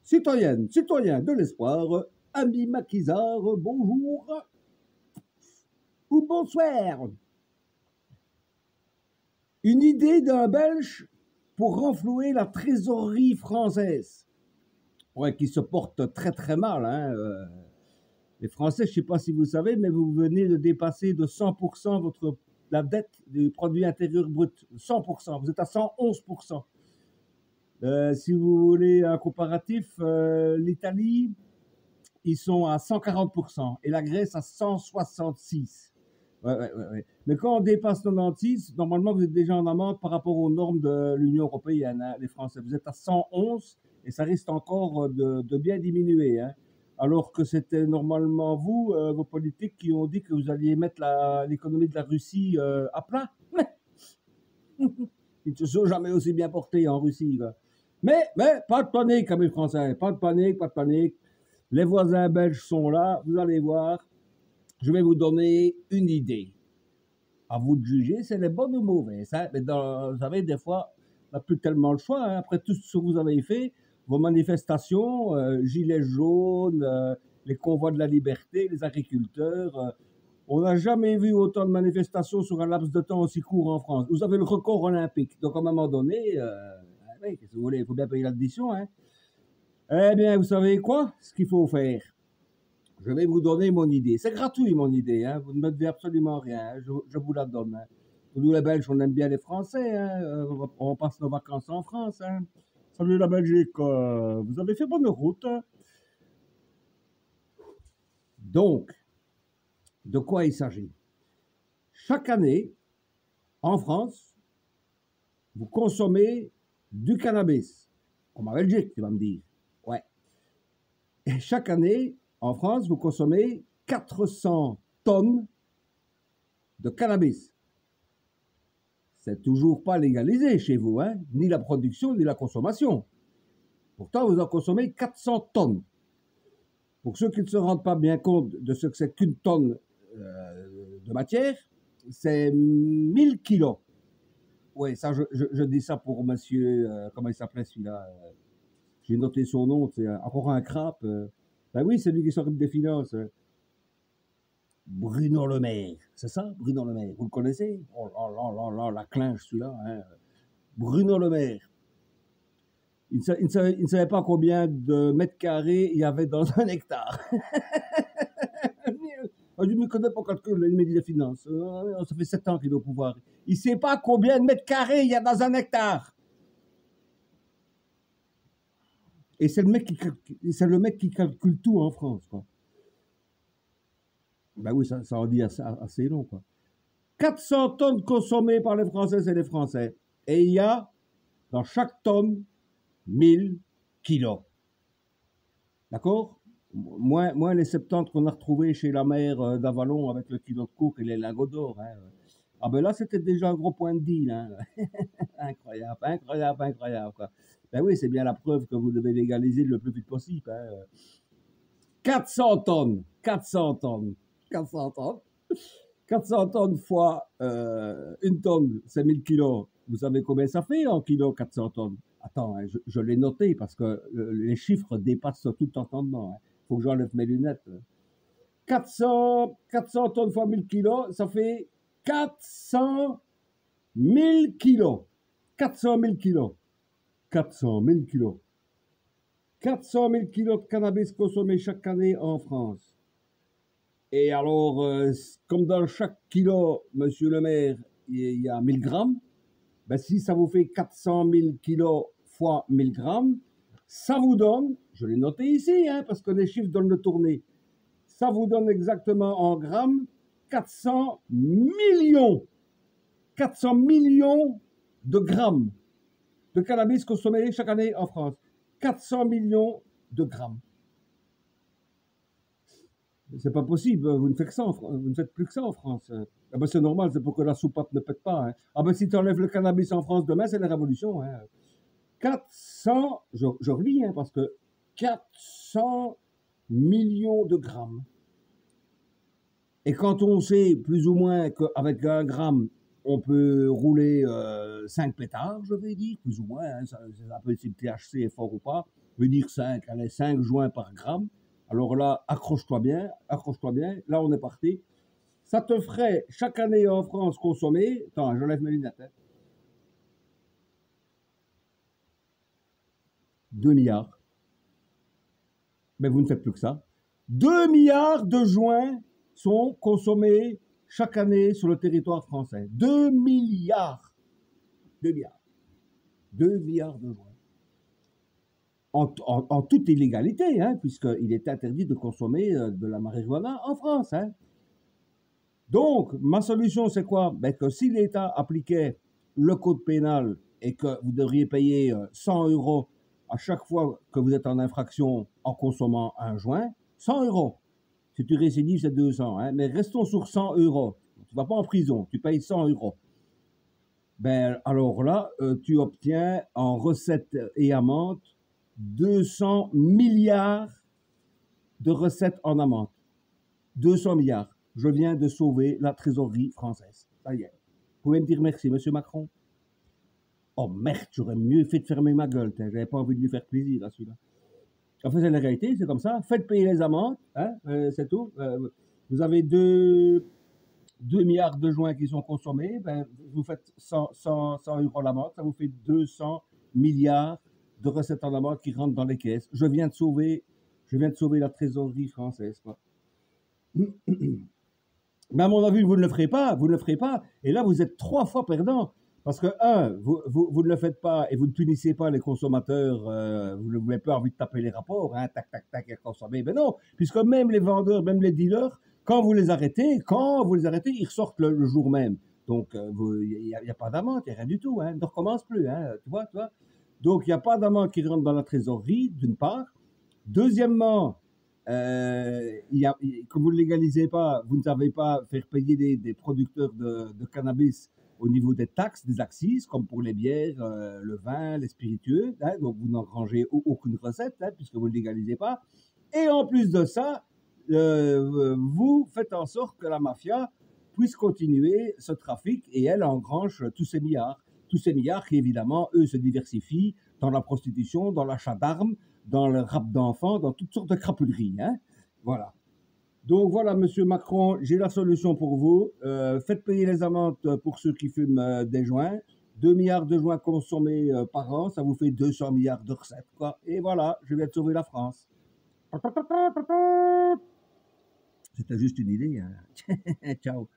Citoyennes, citoyens de l'espoir, amis maquisards, bonjour ou bonsoir. Une idée d'un Belge pour renflouer la trésorerie française. Ouais, qui se porte très très mal. Hein. Les Français, je ne sais pas si vous savez, mais vous venez de dépasser de 100% la dette du produit intérieur brut. 100%, vous êtes à 111%. Si vous voulez un comparatif, l'Italie, ils sont à 140% et la Grèce à 166%. Ouais. Mais quand on dépasse 96, normalement, vous êtes déjà en amende par rapport aux normes de l'Union européenne, hein, les Français. Vous êtes à 111 et ça risque encore de bien diminuer. Hein. Alors que c'était normalement vous, vos politiques, qui ont dit que vous alliez mettre l'économie de la Russie à plat. Ils ne se sont jamais aussi bien portés en Russie. Là. Mais pas de panique, amis français. Pas de panique. Les voisins belges sont là, vous allez voir. Je vais vous donner une idée. À vous de juger, c'est les bonnes ou mauvaises. Hein? Mais vous savez, des fois, on n'a plus tellement le choix. Hein? Après tout ce que vous avez fait, vos manifestations, gilets jaunes, les convois de la liberté, les agriculteurs, on n'a jamais vu autant de manifestations sur un laps de temps aussi court en France. Vous avez le record olympique. Donc, à un moment donné, oui, qu'est-ce que vous voulez, il faut bien payer l'addition. Hein? Eh bien, vous savez quoi? Ce qu'il faut faire. Je vais vous donner mon idée. C'est gratuit, mon idée. Hein. Vous ne me devez absolument rien. Hein. Je vous la donne. Hein. Nous, les Belges, on aime bien les Français. Hein. On passe nos vacances en France. Hein. Salut la Belgique. Vous avez fait bonne route. Hein. Donc, de quoi il s'agit? Chaque année, en France, vous consommez du cannabis. Comme en Belgique, tu vas me dire. Ouais. Et chaque année, en France, vous consommez 400 tonnes de cannabis. C'est toujours pas légalisé chez vous, hein? Ni la production, ni la consommation. Pourtant, vous en consommez 400 tonnes. Pour ceux qui ne se rendent pas bien compte de ce que c'est qu'une tonne de matière, c'est 1000 kilos. Oui, ça, je dis ça pour monsieur, comment il s'appelait celui-là? J'ai noté son nom, c'est encore un crabe. Ben oui, c'est lui qui s'occupe des finances. Bruno Le Maire, c'est ça, Bruno Le Maire? Vous le connaissez? Oh là, la clinche celui-là. Hein. Bruno Le Maire. Il ne savait pas combien de mètres carrés il y avait dans un hectare. Je ne me connais pas calcul, il me dit des finances. Ça fait 7 ans qu'il est au pouvoir. Il ne sait pas combien de mètres carrés il y a dans un hectare. Et c'est le mec qui calcule tout en France, quoi. Ben oui, ça en dit assez long, quoi. 400 tonnes consommées par les Françaises et les Français. Et il y a, dans chaque tonne, 1000 kilos. D'accord? Moins les 70 qu'on a retrouvés chez la mère d'Avalon avec le kilo de coke et les lingots d'or. Hein. Ah ben là, c'était déjà un gros point de deal. Hein. Incroyable. Quoi. Ben oui, c'est bien la preuve que vous devez légaliser le plus vite possible. Hein. 400 tonnes fois une tonne, c'est 1000 kilos. Vous savez combien ça fait en kilos, 400 tonnes? Attends, hein, je l'ai noté parce que les chiffres dépassent tout entendement. Il faut que j'enlève mes lunettes. 400 tonnes fois 1000 kilos, ça fait 400 000 kilos. 400 000 kilos. 400 000 kilos. 400 000 kilos de cannabis consommés chaque année en France. Et alors, comme dans chaque kilo, monsieur le maire, il y a 1000 grammes, ben si ça vous fait 400 000 kilos fois 1000 grammes, ça vous donne, je l'ai noté ici, hein, parce que les chiffres donnent le tourné, ça vous donne exactement en grammes 400 millions. 400 millions de grammes de cannabis consommés chaque année en France. 400 millions de grammes. C'est pas possible, vous ne faites que ça vous ne faites plus que ça en France. Ah ben c'est normal, c'est pour que la soupape ne pète pas. Hein. Ah ben si tu enlèves le cannabis en France demain, c'est la révolution. Hein. 400, je relis, hein, parce que 400 millions de grammes. Et quand on sait plus ou moins qu'avec 1 gramme, on peut rouler 5 pétards, je vais dire, plus ou moins, hein, ça peut être si le THC est fort ou pas. veut dire 5, allez, 5 joints par gramme. Alors là, accroche-toi bien, là on est parti. Ça te ferait chaque année en France consommer, attends, j'enlève mes lunettes, hein, 2 milliards. Mais vous ne faites plus que ça. 2 milliards de joints sont consommés chaque année sur le territoire français. 2 milliards. 2 milliards. 2 milliards de joints. En toute illégalité, hein, puisqu'il est interdit de consommer de la marijuana en France. Hein. Donc, ma solution, c'est quoi? Ben, que si l'État appliquait le code pénal et que vous devriez payer 100 euros à chaque fois que vous êtes en infraction en consommant un joint, 100 euros. Si tu récidives, c'est 200. Hein, mais restons sur 100 euros. Tu ne vas pas en prison, tu payes 100 euros. Ben, alors là, tu obtiens en recettes et amendes 200 milliards de recettes en amende. 200 milliards. Je viens de sauver la trésorerie française. Ça y est. Vous pouvez me dire merci, monsieur Macron? Oh merde, j'aurais mieux fait de fermer ma gueule. J'avais pas envie de lui faire plaisir à celui-là. Enfin, c'est la réalité, c'est comme ça. Faites payer les amendes, hein, c'est tout. Vous avez 2 milliards de joints qui sont consommés, ben, vous faites 100 euros l'amende, ça vous fait 200 milliards de recettes en amende qui rentrent dans les caisses. Je viens de sauver la trésorerie française, quoi. Mais à mon avis, vous ne le ferez pas, et là, vous êtes 3 fois perdant. Parce que, vous ne le faites pas et vous ne punissez pas les consommateurs, vous n'avez pas envie de taper les rapports, hein, tac, tac, tac, et consommer. Mais non, puisque même les vendeurs, même les dealers, quand vous les arrêtez, ils ressortent le jour même. Donc, il n'y a pas d'amende, il n'y a rien du tout, hein, ne recommence plus, hein, tu vois. Donc, il n'y a pas d'amende qui rentre dans la trésorerie, d'une part. Deuxièmement, comme vous ne légalisez pas, vous ne savez pas faire payer des producteurs de cannabis au niveau des taxes, des accises, comme pour les bières, le vin, les spiritueux. Hein, donc, vous n'engrangez aucune recette, hein, puisque vous ne légalisez pas. Et en plus de ça, vous faites en sorte que la mafia puisse continuer ce trafic et elle engrange tous ces milliards. Tous ces milliards qui, évidemment, eux, se diversifient dans la prostitution, dans l'achat d'armes, dans le rap d'enfants, dans toutes sortes de crapuleries. Hein. Voilà. Donc voilà, monsieur Macron, j'ai la solution pour vous. Faites payer les amendes pour ceux qui fument des joints. 2 milliards de joints consommés par an, ça vous fait 200 milliards de recettes. Quoi. Et voilà, je viens de sauver la France. C'était juste une idée. Hein. Ciao.